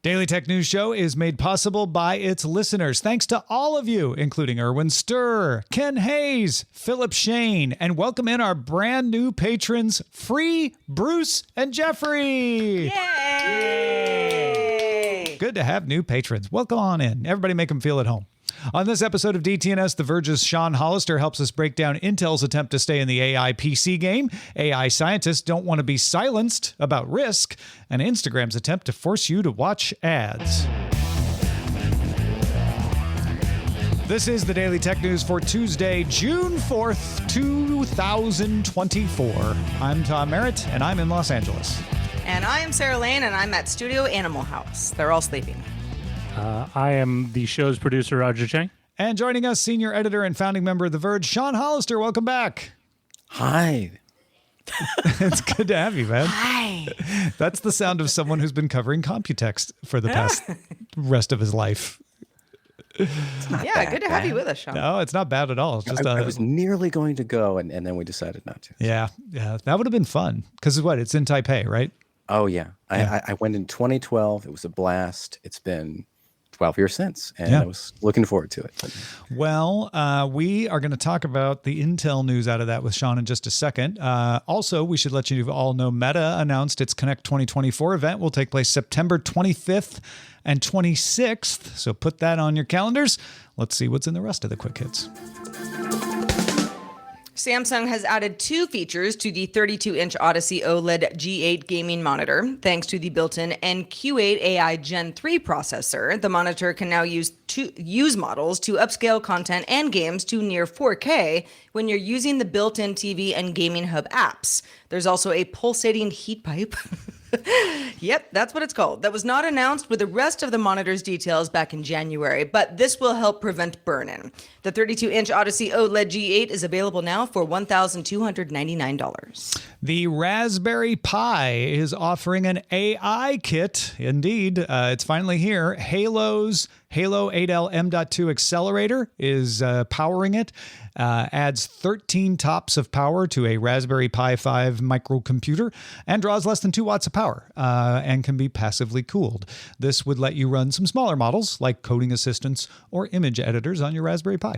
Daily Tech News Show is made possible by its listeners. Thanks to all of you, including Erwin Sturr, Ken Hayes, Philip Shane, and welcome in our brand new patrons, Free, Bruce, and Jeffrey. Yay! Good to have new patrons. Welcome on in. Everybody make them feel at home. On this episode of DTNS, The Verge's Sean Hollister helps us break down Intel's attempt to stay in the AI PC game. AI scientists don't want to be silenced about risk. And Instagram's attempt to force you to watch ads. This is the Daily Tech News for Tuesday, June 4th, 2024. I'm Tom Merritt, and I'm in Los Angeles. And I am Sarah Lane, and I'm at Studio Animal House. They're all sleeping. I am the show's producer, Roger Chang. And joining us, senior editor and founding member of The Verge, Sean Hollister. Welcome back. Hi. It's good to have you, man. Hi. That's the sound of someone who's been covering Computex for the past rest of his life. Yeah, good to have you with us, Sean. No, it's not bad at all. It's just, I was nearly going to go, and then we decided not to. Yeah, that would have been fun. Because what? It's in Taipei, right? Oh, yeah. I went in 2012. It was a blast. It's been 12 years since, and I was looking forward to it. Well, we are going to talk about the Intel news out of that with Sean in just a second. Also, we should let you all know Meta announced its Connect 2024 event will take place September 25th and 26th. So put that on your calendars. Let's see what's in the rest of the quick hits. Samsung has added 2 features to the 32-inch Odyssey OLED G8 gaming monitor. Thanks to the built-in NQ8 AI Gen 3 processor, the monitor can now use models to upscale content and games to near 4K when you're using the built-in TV and gaming hub apps. There's also a pulsating heat pipe. Yep, that's what it's called. That was not announced with the rest of the monitor's details back in January, but this will help prevent burn-in. The 32-inch Odyssey OLED G8 is available now for $1,299. The Raspberry Pi is offering an AI kit. Indeed, it's finally here. Halo's Halo 8L M.2 accelerator is powering it. Adds 13 tops of power to a Raspberry Pi 5 microcomputer and draws less than 2 watts of power and can be passively cooled. This would let you run some smaller models like coding assistants or image editors on your Raspberry Pi.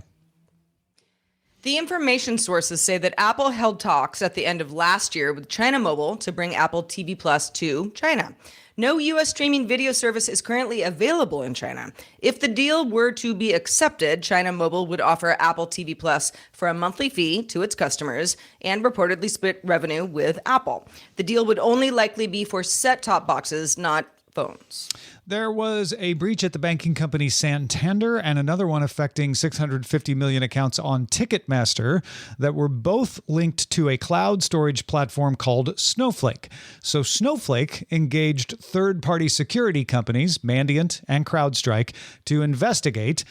The information sources say that Apple held talks at the end of last year with China Mobile to bring Apple TV Plus to China. No U.S. streaming video service is currently available in China. If the deal were to be accepted, China Mobile would offer Apple TV Plus for a monthly fee to its customers and reportedly split revenue with Apple. The deal would only likely be for set-top boxes, not phones. There was a breach at the banking company Santander and another one affecting 650 million accounts on Ticketmaster that were both linked to a cloud storage platform called Snowflake. So Snowflake engaged third-party security companies, Mandiant and CrowdStrike, to investigate.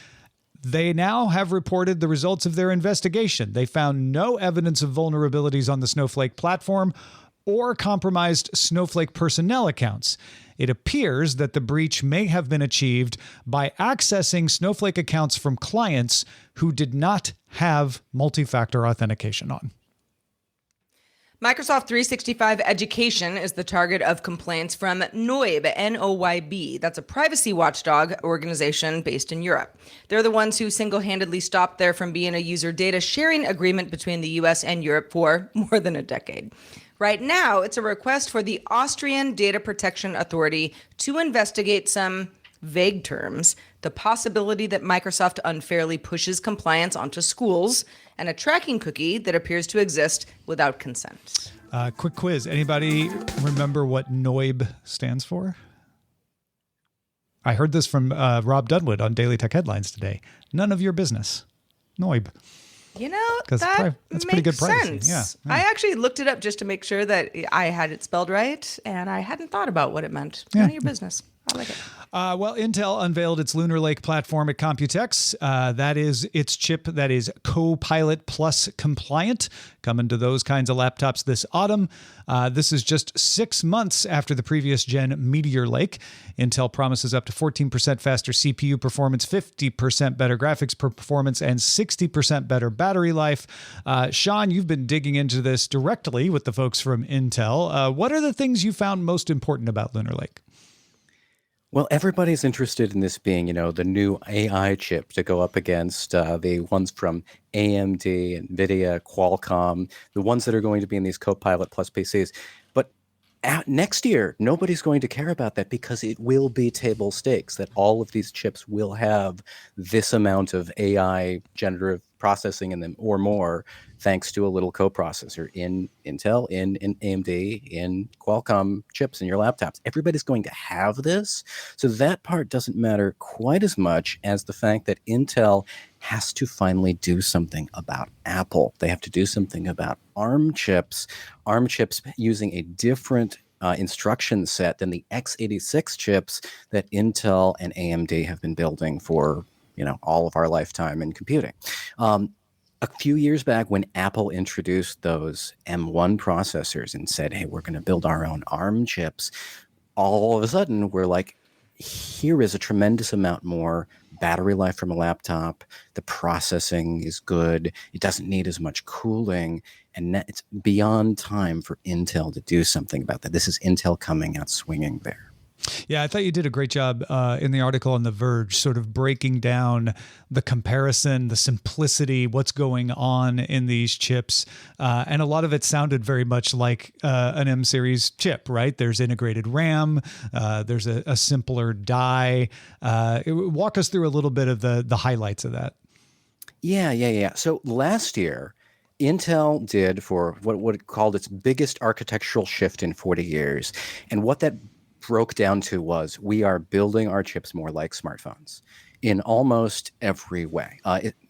They now have reported the results of their investigation. They found no evidence of vulnerabilities on the Snowflake platform or compromised Snowflake personnel accounts. It appears that the breach may have been achieved by accessing Snowflake accounts from clients who did not have multi-factor authentication on. Microsoft 365 Education is the target of complaints from Noyb, N-O-Y-B. That's a privacy watchdog organization based in Europe. They're the ones who single-handedly stopped there from being a user data sharing agreement between the US and Europe for more than a decade. Right now, it's a request for the Austrian Data Protection Authority to investigate some vague terms, the possibility that Microsoft unfairly pushes compliance onto schools, and a tracking cookie that appears to exist without consent. Quick quiz. Anybody remember what NOIB stands for? I heard this from Rob Dunwood on Daily Tech Headlines today. None of your business. NOIB. You know, that's pretty good privacy. Sense. Yeah. I actually looked it up just to make sure that I had it spelled right, and I hadn't thought about what it meant. None of your business. I like it. Well, Intel unveiled its Lunar Lake platform at Computex. That is its chip that is Copilot Plus compliant, coming to those kinds of laptops this autumn. This is just 6 months after the previous gen Meteor Lake. Intel promises up to 14% faster CPU performance, 50% better graphics performance, and 60% better battery life. Sean, you've been digging into this directly with the folks from Intel. What are the things you found most important about Lunar Lake? Well, everybody's interested in this being, the new AI chip to go up against the ones from AMD, NVIDIA, Qualcomm, the ones that are going to be in these Copilot Plus PCs. But next year, nobody's going to care about that because it will be table stakes that all of these chips will have this amount of AI generative processing in them or more, thanks to a little coprocessor in Intel, in AMD, in Qualcomm chips in your laptops. Everybody's going to have this. So that part doesn't matter quite as much as the fact that Intel has to finally do something about Apple. They have to do something about ARM chips using a different instruction set than the x86 chips that Intel and AMD have been building for all of our lifetime in computing. A few years back, when Apple introduced those M1 processors and said, hey, we're going to build our own ARM chips, all of a sudden we're like, here is a tremendous amount more battery life from a laptop. The processing is good. It doesn't need as much cooling. And it's beyond time for Intel to do something about that. This is Intel coming out swinging there. Yeah, I thought you did a great job in the article on The Verge, sort of breaking down the comparison, the simplicity, what's going on in these chips. And a lot of it sounded very much like an M-series chip, right? There's integrated RAM. There's a simpler die. Walk us through a little bit of the highlights of that. Yeah. So last year, Intel did for what it called its biggest architectural shift in 40 years. And what that broke down to was we are building our chips more like smartphones in almost every way.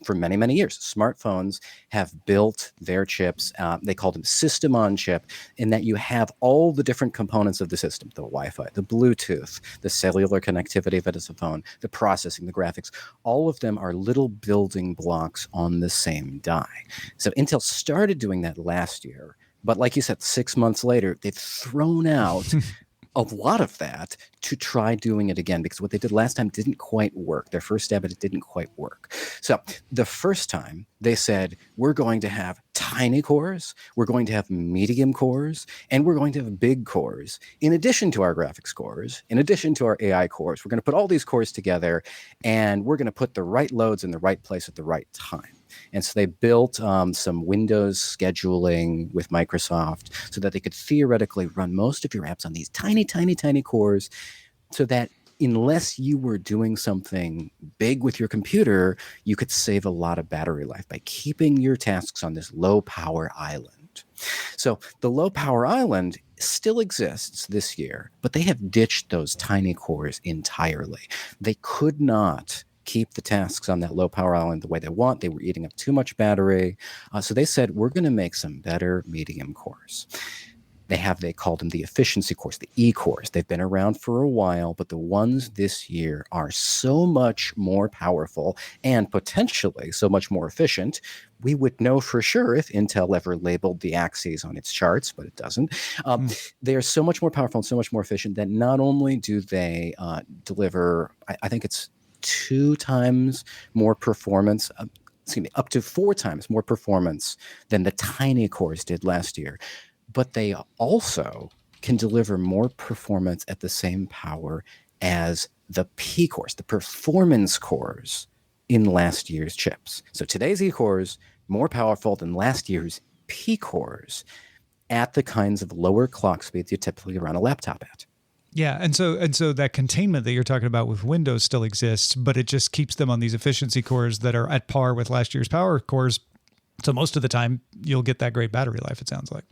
For many, many years, smartphones have built their chips. They call them system on chip, in that you have all the different components of the system, the Wi-Fi, the Bluetooth, the cellular connectivity of it as a phone, the processing, the graphics. All of them are little building blocks on the same die. So Intel started doing that last year. But like you said, 6 months later, they've thrown out a lot of that to try doing it again, because what they did last time didn't quite work. Their first stab at it didn't quite work. So the first time they said, we're going to have tiny cores, we're going to have medium cores, and we're going to have big cores. In addition to our graphics cores, in addition to our AI cores, we're going to put all these cores together, and we're going to put the right loads in the right place at the right time. And so they built some Windows scheduling with Microsoft so that they could theoretically run most of your apps on these tiny, tiny, tiny cores, so that unless you were doing something big with your computer, you could save a lot of battery life by keeping your tasks on this low power island. So the low power island still exists this year, but they have ditched those tiny cores entirely. They could not keep the tasks on that low power island the way they want. They were eating up too much battery. So they said, we're going to make some better medium cores. They called them the efficiency cores, the E-cores. They've been around for a while, but the ones this year are so much more powerful and potentially so much more efficient. We would know for sure if Intel ever labeled the axes on its charts, but it doesn't. They are so much more powerful and so much more efficient that not only do they deliver, I think it's 2 times more performance, up to 4 times more performance than the tiny cores did last year. But they also can deliver more performance at the same power as the P cores, the performance cores in last year's chips. So today's E cores, more powerful than last year's P cores at the kinds of lower clock speeds you typically run a laptop at. Yeah, and so that containment that you're talking about with Windows still exists, but it just keeps them on these efficiency cores that are at par with last year's power cores. So most of the time, you'll get that great battery life, it sounds like.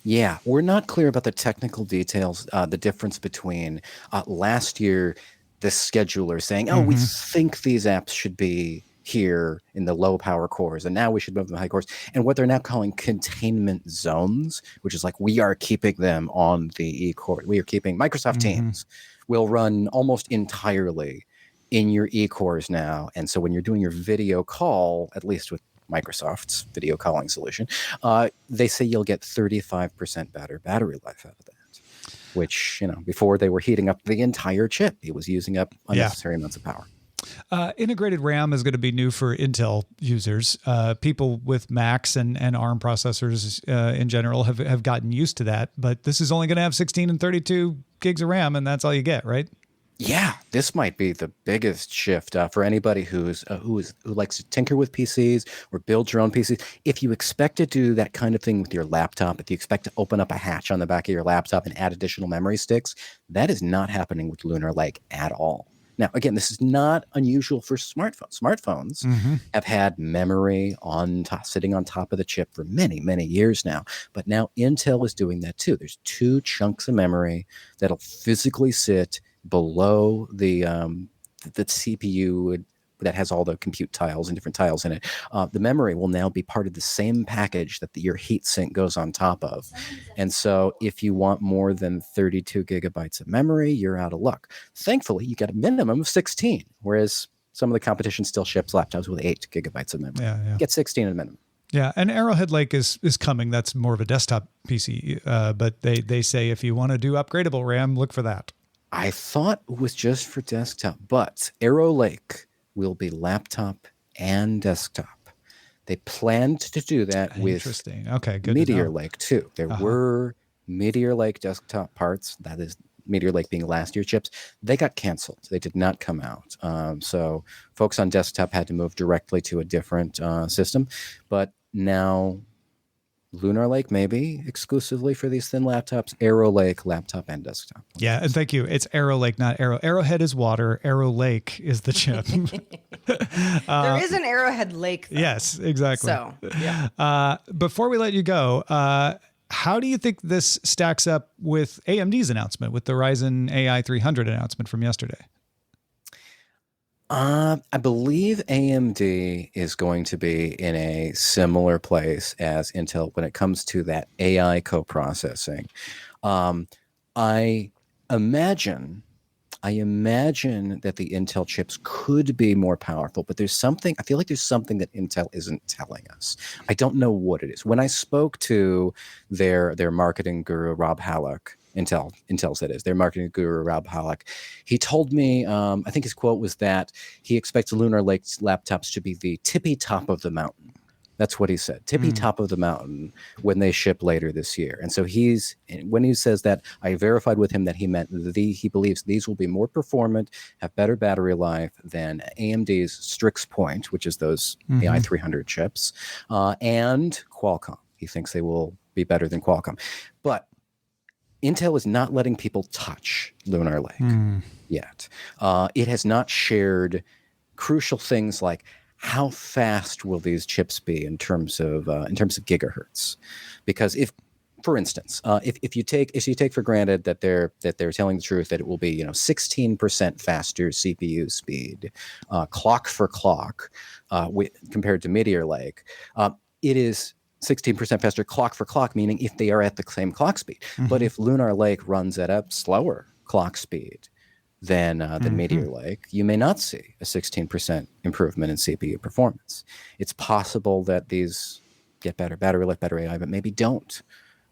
Yeah, we're not clear about the technical details, the difference between last year, the scheduler saying, we think these apps should be here in the low power cores, and now we should move them to high cores, and what they're now calling containment zones, which is like, we are keeping them on the E-core. We are keeping Microsoft Teams will run almost entirely in your E-cores now. And so when you're doing your video call, at least with Microsoft's video calling solution, they say you'll get 35% better battery life out of that, which, before they were heating up the entire chip, it was using up unnecessary amounts of power. Integrated RAM is going to be new for Intel users. People with Macs and ARM processors in general have gotten used to that, but this is only going to have 16 and 32 gigs of RAM, and that's all you get, right? Yeah, this might be the biggest shift for anybody who likes to tinker with PCs or build your own PCs. If you expect to do that kind of thing with your laptop, if you expect to open up a hatch on the back of your laptop and add additional memory sticks, that is not happening with Lunar Lake at all. Now, again, this is not unusual for smartphones. Smartphones have had memory sitting on top of the chip for many, many years now. But now Intel is doing that too. There's 2 chunks of memory that'll physically sit below the CPU that has all the compute tiles and different tiles in it. The memory will now be part of the same package that your heatsink goes on top of. And so if you want more than 32 gigabytes of memory, you're out of luck. Thankfully, you get a minimum of 16, whereas some of the competition still ships laptops with 8 gigabytes of memory. Yeah. Get 16 at a minimum. Yeah, and Arrowhead Lake is coming. That's more of a desktop PC, but they say if you want to do upgradable RAM, look for that. I thought it was just for desktop, but Arrow Lake will be laptop and desktop. They planned to do that with good Meteor Lake too. There were Meteor Lake desktop parts, that is Meteor Lake being last year's chips. They got canceled. They did not come out. So folks on desktop had to move directly to a different system. But now Lunar Lake, maybe exclusively for these thin laptops, Arrow Lake, laptop and desktop. Yeah, and thank you. It's Arrow Lake, not Arrow. Arrowhead is water. Arrow Lake is the chip. There is an Arrowhead Lake, though. Yes, exactly. So, yeah. Before we let you go, how do you think this stacks up with AMD's announcement, with the Ryzen AI 300 announcement from yesterday? I believe AMD is going to be in a similar place as Intel when it comes to that AI co-processing. I imagine that the Intel chips could be more powerful, but I feel like there's something that Intel isn't telling us. I don't know what it is. When I spoke to their marketing guru, Rob Halleck, Intel's that is, their marketing guru, Rob Halleck, he told me, I think his quote was that he expects Lunar Lake's laptops to be the tippy top of the mountain. That's what he said, tippy top of the mountain when they ship later this year. And so when he says that, I verified with him that he meant he believes these will be more performant, have better battery life than AMD's Strix Point, which is those AI 300 chips, and Qualcomm. He thinks they will be better than Qualcomm. But Intel is not letting people touch Lunar Lake yet. It has not shared crucial things like how fast will these chips be in terms of gigahertz? Because if, for instance, if you take for granted that they're telling the truth that it will be 16% faster CPU speed, clock for clock, compared to Meteor Lake, it is 16% faster clock for clock, meaning if they are at the same clock speed. But if Lunar Lake runs at a slower clock speed than Meteor Lake, you may not see a 16% improvement in CPU performance. It's possible that these get better battery life, better AI, but maybe don't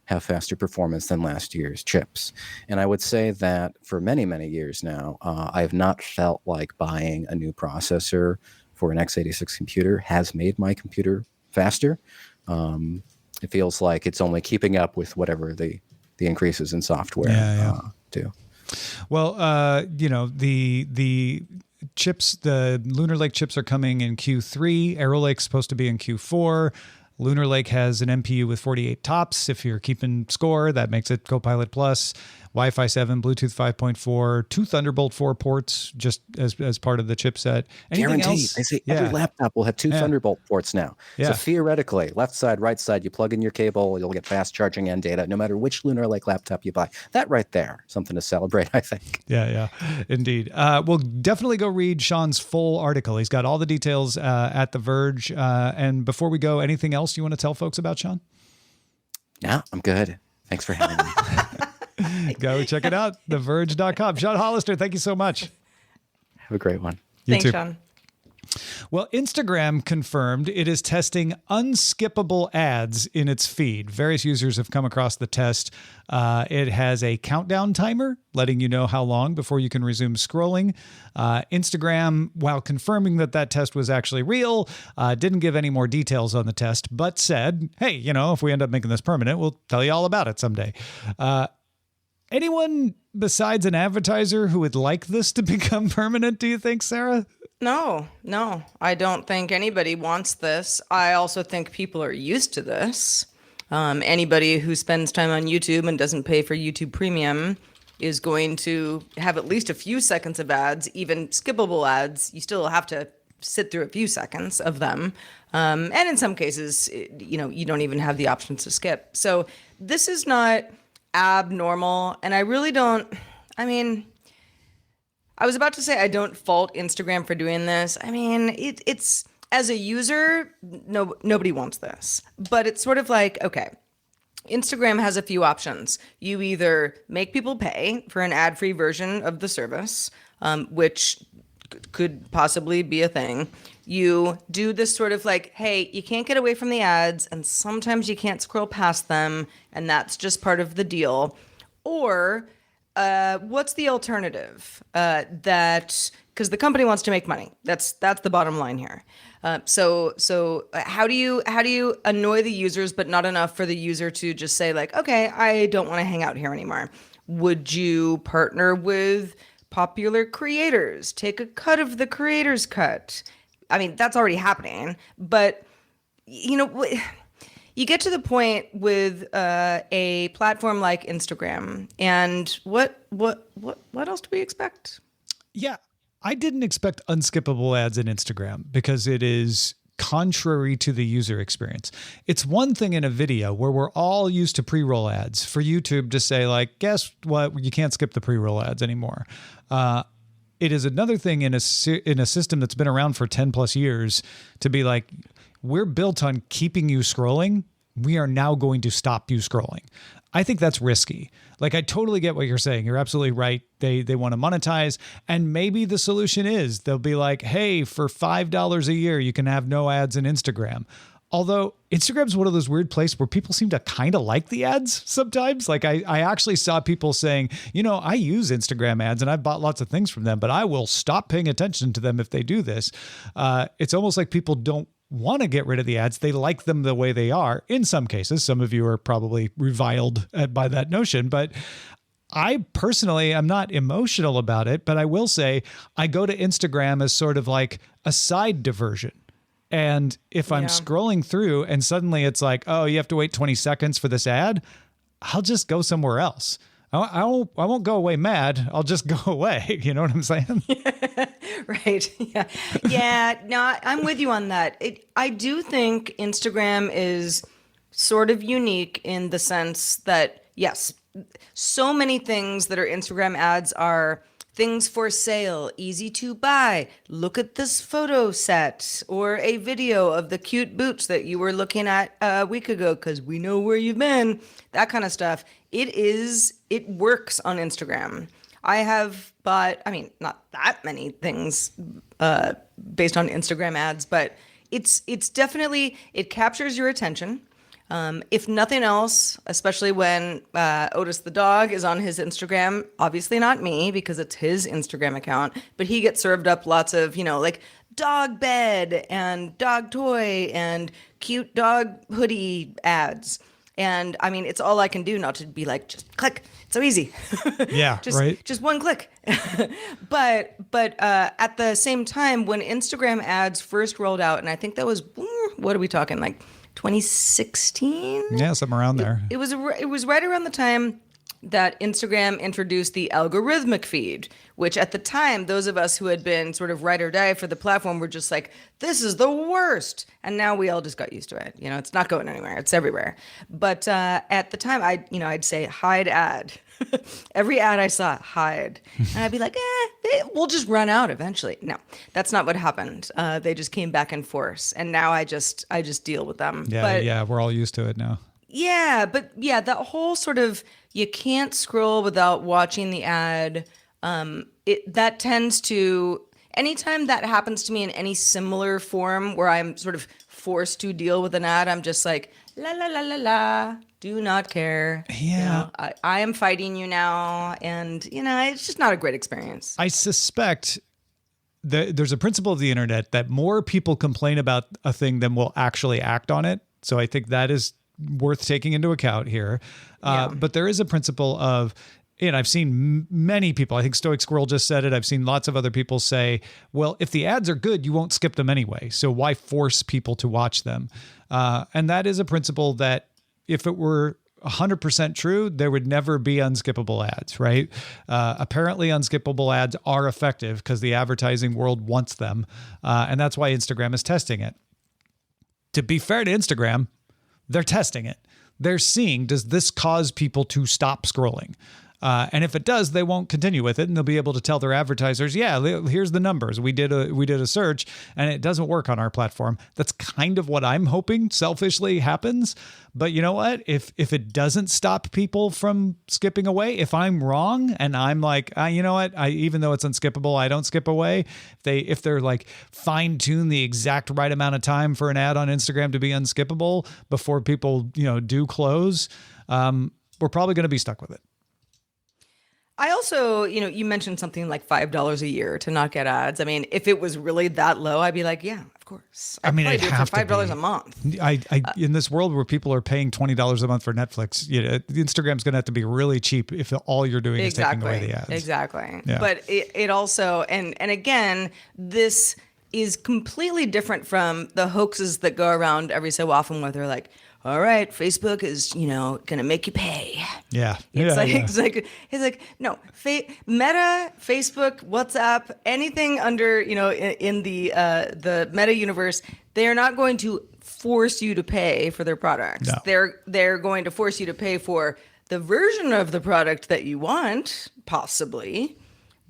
have faster performance than last year's chips. And I would say that for many, many years now, I have not felt like buying a new processor for an x86 computer has made my computer faster. It feels like it's only keeping up with whatever the increases in software do. Well, the chips, the Lunar Lake chips are coming in Q3. Arrow Lake's supposed to be in Q4. Lunar Lake has an MPU with 48 TOPS. If you're keeping score, that makes it Copilot Plus. Wi-Fi 7, Bluetooth 5.4, 2 Thunderbolt 4 ports just as part of the chipset. Anything Guaranteed. else? They say every laptop will have 2 Thunderbolt ports now. Yeah. So theoretically, left side, right side, you plug in your cable, you'll get fast charging and data, no matter which Lunar Lake laptop you buy. That right there, something to celebrate, I think. Yeah, indeed. We'll definitely go read Sean's full article. He's got all the details at The Verge. And before we go, anything else you want to tell folks about, Sean? No, I'm good. Thanks for having me. Go check it out, theverge.com. Sean Hollister, thank you so much. Have a great one. Thanks, too. Sean. Well, Instagram confirmed it is testing unskippable ads in its feed. Various users have come across the test. It has a countdown timer letting you know how long before you can resume scrolling. Instagram, while confirming that test was actually real, didn't give any more details on the test, but said, hey, if we end up making this permanent, we'll tell you all about it someday. Anyone besides an advertiser who would like this to become permanent, do you think, Sarah? No, I don't think anybody wants this. I also think people are used to this. Anybody who spends time on YouTube and doesn't pay for YouTube Premium is going to have at least a few seconds of ads, even skippable ads. You still have to sit through a few seconds of them. And in some cases, you don't even have the option to skip. So this is not abnormal. And I really don't, I was about to say I don't fault Instagram for doing this. It's as a user, nobody wants this. But it's sort of like, okay, Instagram has a few options. You either make people pay for an ad-free version of the service, which could possibly be a thing. You do this sort of like, hey, you can't get away from the ads, and sometimes you can't scroll past them, and that's just part of the deal. Or what's the alternative? Because the company wants to make money. That's the bottom line here. So how do you annoy the users, but not enough for the user to just say like, okay, I don't want to hang out here anymore? Would you partner with popular creators? Take a cut of the creator's cut. That's already happening, but you get to the point with a platform like Instagram, and what else do we expect? Yeah. I didn't expect unskippable ads in Instagram because it is contrary to the user experience. It's one thing in a video where we're all used to pre-roll ads for YouTube to say like, guess what? You can't skip the pre-roll ads anymore. It is another thing in a system that's been around for 10 plus years to be like, we're built on keeping you scrolling. We are now going to stop you scrolling. I think that's risky. Like, I totally get what you're saying. You're absolutely right. They want to monetize. And maybe the solution is they'll be like, hey, for $5 a year, you can have no ads in Instagram. Although Instagram's one of those weird places where people seem to kind of like the ads sometimes. Like I actually saw people saying, I use Instagram ads and I've bought lots of things from them, but I will stop paying attention to them if they do this. It's almost like people don't want to get rid of the ads. They like them the way they are. In some cases, some of you are probably reviled by that notion, but I personally am not emotional about it, but I will say I go to Instagram as sort of like a side diversion. And if I'm scrolling through and suddenly it's like, oh, you have to wait 20 seconds for this ad, I'll just go somewhere else. I won't go away mad. I'll just go away. You know what I'm saying? Right. Yeah. No, I'm with you on that. I do think Instagram is sort of unique in the sense that, yes, so many things that are Instagram ads are things for sale, easy to buy. Look at this photo set or a video of the cute boots that you were looking at a week ago because we know where you've been. That kind of stuff. It works on Instagram. I have bought, not that many things based on Instagram ads, but it's definitely, it captures your attention. If nothing else, especially when Otis the dog is on his Instagram, obviously not me because it's his Instagram account, but he gets served up lots of, like dog bed and dog toy and cute dog hoodie ads. And it's all I can do not to be like, just click. It's so easy. Yeah, right. Just one click. But at the same time, when Instagram ads first rolled out, and I think that was, what are we talking, like 2016? Yeah, something around there. It was right around the time that Instagram introduced the algorithmic feed, which at the time, those of us who had been sort of ride or die for the platform were just like, this is the worst. And now we all just got used to it. It's not going anywhere. It's everywhere. But at the time, I'd say hide ad. Every ad I saw, hide. And I'd be like, we'll just run out eventually. No, that's not what happened. They just came back in force. And now I just deal with them. Yeah, we're all used to it now. Yeah, but yeah, that whole sort of, you can't scroll without watching the ad. That tends to, anytime that happens to me in any similar form where I'm sort of forced to deal with an ad, I'm just like, la, la, la, la, la, do not care. Yeah. I am fighting you now. And, it's just not a great experience. I suspect there's a principle of the internet that more people complain about a thing than will actually act on it. So I think that is worth taking into account here. But there is a principle of and I've seen many people, I think Stoic Squirrel just said it. I've seen lots of other people say, well, if the ads are good, you won't skip them anyway. So why force people to watch them? And that is a principle that if it were 100% true, there would never be unskippable ads, right? Apparently unskippable ads are effective because the advertising world wants them. And that's why Instagram is testing it. To be fair to Instagram, they're testing it. They're seeing, does this cause people to stop scrolling? And if it does, they won't continue with it, and they'll be able to tell their advertisers, yeah, here's the numbers. We did a search, and it doesn't work on our platform. That's kind of what I'm hoping selfishly happens. But you know what? If it doesn't stop people from skipping away, if I'm wrong and I'm like, you know what? Even though it's unskippable, I don't skip away. If they're like fine tune the exact right amount of time for an ad on Instagram to be unskippable before people do close, we're probably going to be stuck with it. I also, you mentioned something like $5 a year to not get ads. I mean, if it was really that low, I'd be like, yeah, of course. I'd probably do it for $5 a month. I in this world where people are paying $20 a month for Netflix, Instagram's going to have to be really cheap if all you're doing is taking away the ads. Exactly. Yeah. But it also, and again, this is completely different from the hoaxes that go around every so often where they're like, all right, Facebook is, going to make you pay. Yeah. It's like, no, Meta, Facebook, WhatsApp, anything under, in the Meta universe, they are not going to force you to pay for their products. No. They're going to force you to pay for the version of the product that you want, possibly.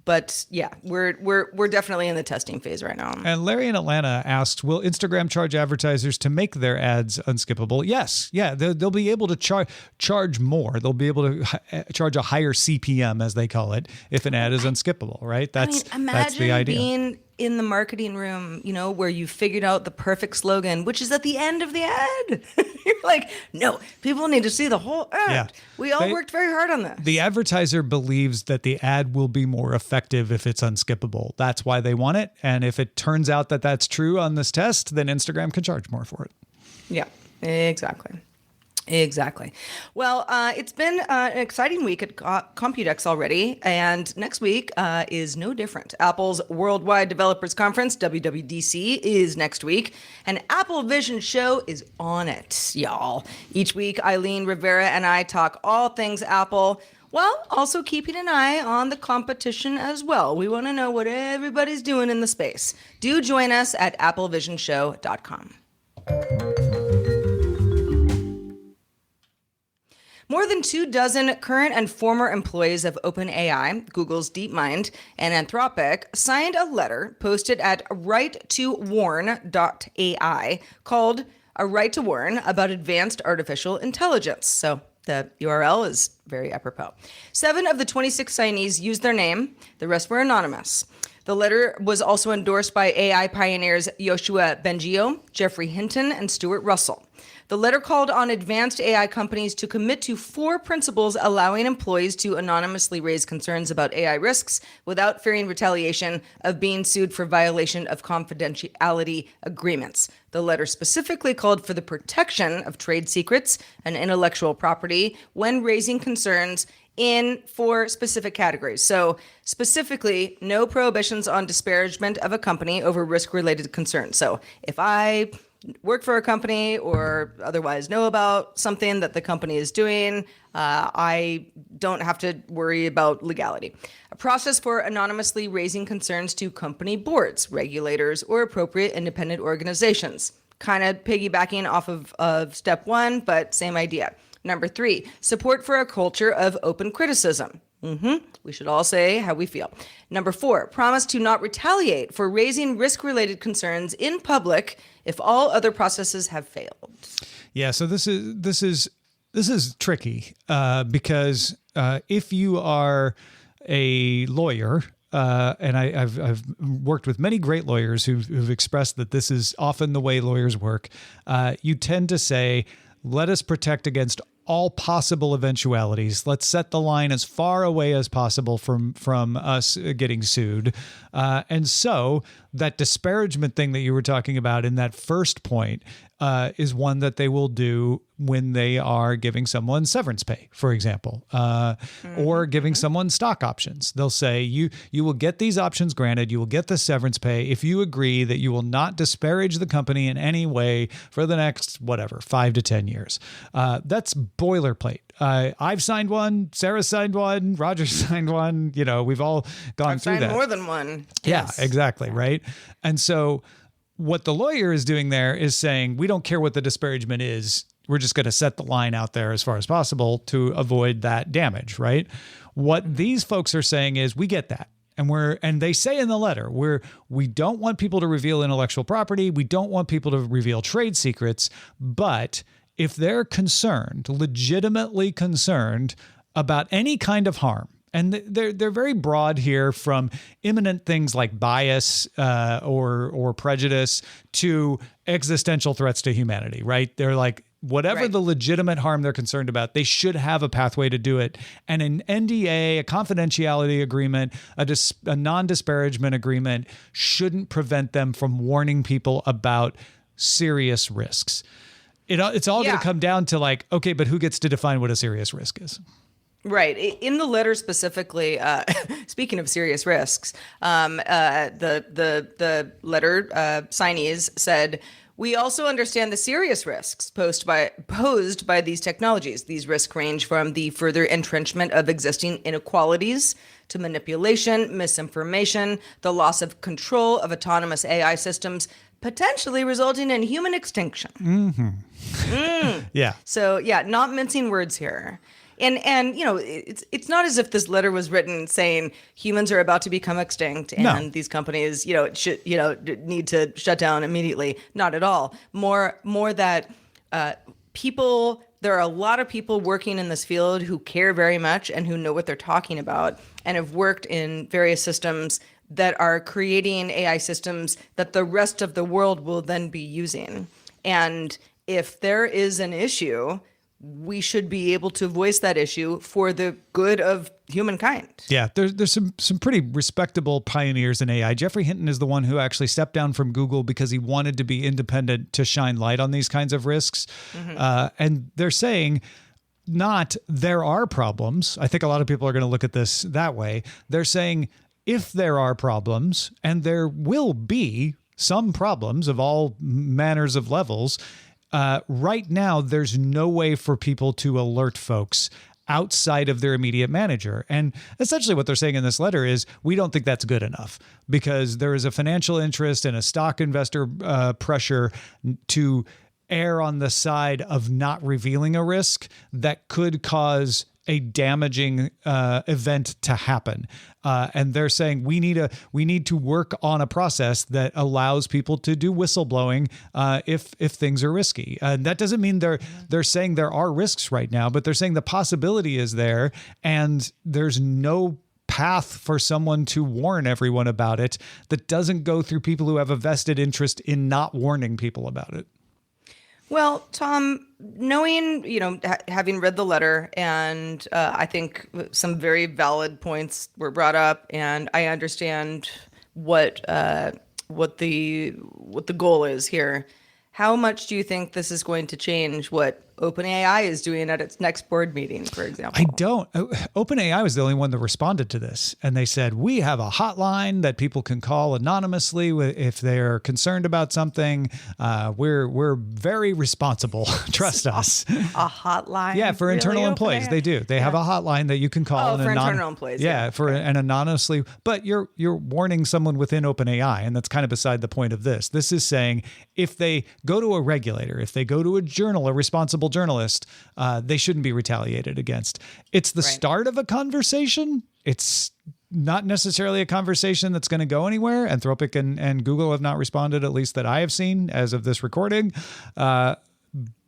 But yeah, we're definitely in the testing phase right now. And Larry in Atlanta asks, will Instagram charge advertisers to make their ads unskippable? Yes. Yeah, they'll be able to charge more. They'll be able to charge a higher CPM, as they call it, if an ad is unskippable, right? That's the idea. Being in the marketing room, where you figured out the perfect slogan, which is at the end of the ad. You're like, no, people need to see the whole ad. Yeah. We all worked very hard on this. The advertiser believes that the ad will be more effective if it's unskippable. That's why they want it. And if it turns out that that's true on this test, then Instagram can charge more for it. Yeah, exactly. Well, it's been an exciting week at Computex already, and next week is no different. Apple's Worldwide Developers Conference, WWDC, is next week, and Apple Vision Show is on it, y'all. Each week, Eileen Rivera and I talk all things Apple, while also keeping an eye on the competition as well. We want to know what everybody's doing in the space. Do join us at applevisionshow.com. More than 24 current and former employees of OpenAI, Google's DeepMind, and Anthropic signed a letter posted at righttowarn.ai called A Right to Warn About Advanced Artificial Intelligence. So the URL is very apropos. 7 of the 26 signees used their name. The rest were anonymous. The letter was also endorsed by AI pioneers Yoshua Bengio, Jeffrey Hinton, and Stuart Russell. The letter called on advanced AI companies to commit to 4 principles allowing employees to anonymously raise concerns about AI risks without fearing retaliation of being sued for violation of confidentiality agreements. The letter specifically called for the protection of trade secrets and intellectual property when raising concerns in 4 specific categories. So specifically, no prohibitions on disparagement of a company over risk-related concerns. So if I work for a company or otherwise know about something that the company is doing, I don't have to worry about legality. A process for anonymously raising concerns to company boards, regulators, or appropriate independent organizations. Kind of piggybacking off of step 1, but same idea. Number 3, support for a culture of open criticism. We should all say how we feel. Number 4, promise to not retaliate for raising risk-related concerns in public if all other processes have failed. Yeah, so this is tricky because if you are a lawyer, and I've worked with many great lawyers who've expressed that this is often the way lawyers work. You tend to say, let us protect against all possible eventualities. Let's set the line as far away as possible from us getting sued. And so that disparagement thing that you were talking about in that first point is one that they will do when they are giving someone severance pay, for example, or giving someone stock options. They'll say, you will get these options granted, you will get the severance pay if you agree that you will not disparage the company in any way for the next, 5 to 10 years. That's boilerplate. I've signed one, Sarah signed one, Roger signed one. We've all gone through that. More than one. Yeah, Yes. exactly. Right. And so what the lawyer is doing there is saying, we don't care what the disparagement is. We're just going to set the line out there as far as possible to avoid that damage. Right. What these folks are saying is, we get that. And they say in the letter, we don't want people to reveal intellectual property. We don't want people to reveal trade secrets. But if they're concerned, legitimately concerned about any kind of harm, and they're very broad here, from imminent things like bias or prejudice to existential threats to humanity, right? They're like, whatever the legitimate harm they're concerned about, they should have a pathway to do it. And an NDA, a confidentiality agreement, a non-disparagement agreement shouldn't prevent them from warning people about serious risks. It's all going to come down to like, okay, but who gets to define what a serious risk is? Right. In the letter specifically, speaking of serious risks, the letter signees said, we also understand the serious risks posed by these technologies. These risks range from the further entrenchment of existing inequalities to manipulation, misinformation, the loss of control of autonomous AI systems, potentially resulting in human extinction. Yeah. So not mincing words here. And it's not as if this letter was written saying humans are about to become extinct and these companies should need to shut down immediately. Not at all. More that there are a lot of people working in this field who care very much and who know what they're talking about and have worked in various systems that are creating AI systems that the rest of the world will then be using. And if there is an issue, we should be able to voice that issue for the good of humankind. Yeah, there's some pretty respectable pioneers in AI. Jeffrey Hinton is the one who actually stepped down from Google because he wanted to be independent to shine light on these kinds of risks. And they're saying, not there are problems. I think a lot of people are going to look at this that way. They're saying, if there are problems, and there will be some problems of all manners of levels, right now, there's no way for people to alert folks outside of their immediate manager. And essentially what they're saying in this letter is, we don't think that's good enough, because there is a financial interest and a stock investor pressure to err on the side of not revealing a risk that could cause a damaging event to happen. And they're saying we need to work on a process that allows people to do whistleblowing if things are risky. And that doesn't mean they're saying there are risks right now, but they're saying the possibility is there, and there's no path for someone to warn everyone about it that doesn't go through people who have a vested interest in not warning people about it. Well, Tom, knowing, having read the letter, and I think some very valid points were brought up, and I understand what the goal is here. How much do you think this is going to change what OpenAI is doing at its next board meeting, for example? I don't. OpenAI was the only one that responded to this. And they said, we have a hotline that people can call anonymously if they're concerned about something. We're very responsible. Trust us. A hotline? Yeah, for internal employees. OpenAI? They do. They have a hotline that you can call. Oh, for internal employees. Yeah, and anonymously. But you're warning someone within OpenAI, and that's kind of beside the point of this. This is saying, if they go to a regulator, if they go to a journal, a responsible journalist, they shouldn't be retaliated against. It's the start of a conversation. It's not necessarily a conversation that's going to go anywhere. Anthropic and Google have not responded, at least that I have seen as of this recording.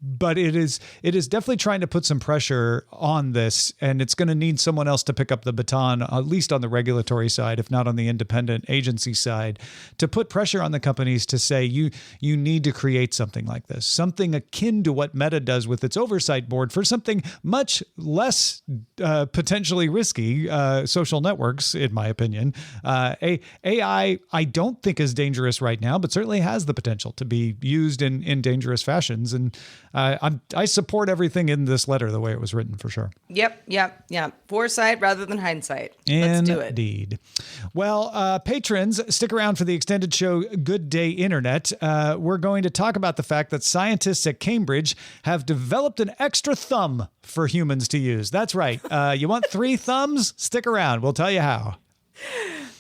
but it is definitely trying to put some pressure on this, and it's going to need someone else to pick up the baton, at least on the regulatory side, if not on the independent agency side, to put pressure on the companies to say you need to create something like this, something akin to what Meta does with its oversight board for something much less potentially risky, social networks, in my opinion. AI, I don't think is dangerous right now, but certainly has the potential to be used in dangerous fashions. And I support everything in this letter the way it was written, for sure. Yep. Foresight rather than hindsight. Let's do it. Indeed. Well, patrons, stick around for the extended show Good Day Internet. We're going to talk about the fact that scientists at Cambridge have developed an extra thumb for humans to use. That's right. You want 3 thumbs? Stick around. We'll tell you how.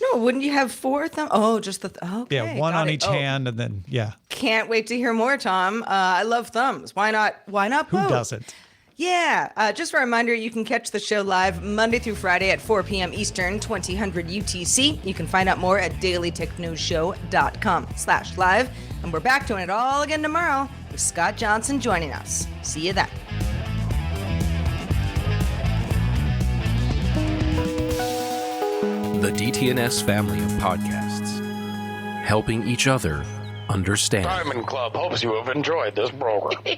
No, wouldn't you have 4 thumbs? Oh, just the okay. Yeah, one on each hand, and then Can't wait to hear more, Tom. I love thumbs. Why not both? Who doesn't? Yeah. Just a reminder, you can catch the show live Monday through Friday at 4 p.m. Eastern, 2000 UTC. You can find out more at dailytechnewsshow.com/live. And we're back doing it all again tomorrow with Scott Johnson joining us. See you then. The DTNS family of podcasts, helping each other understand. Diamond Club hopes you have enjoyed this program.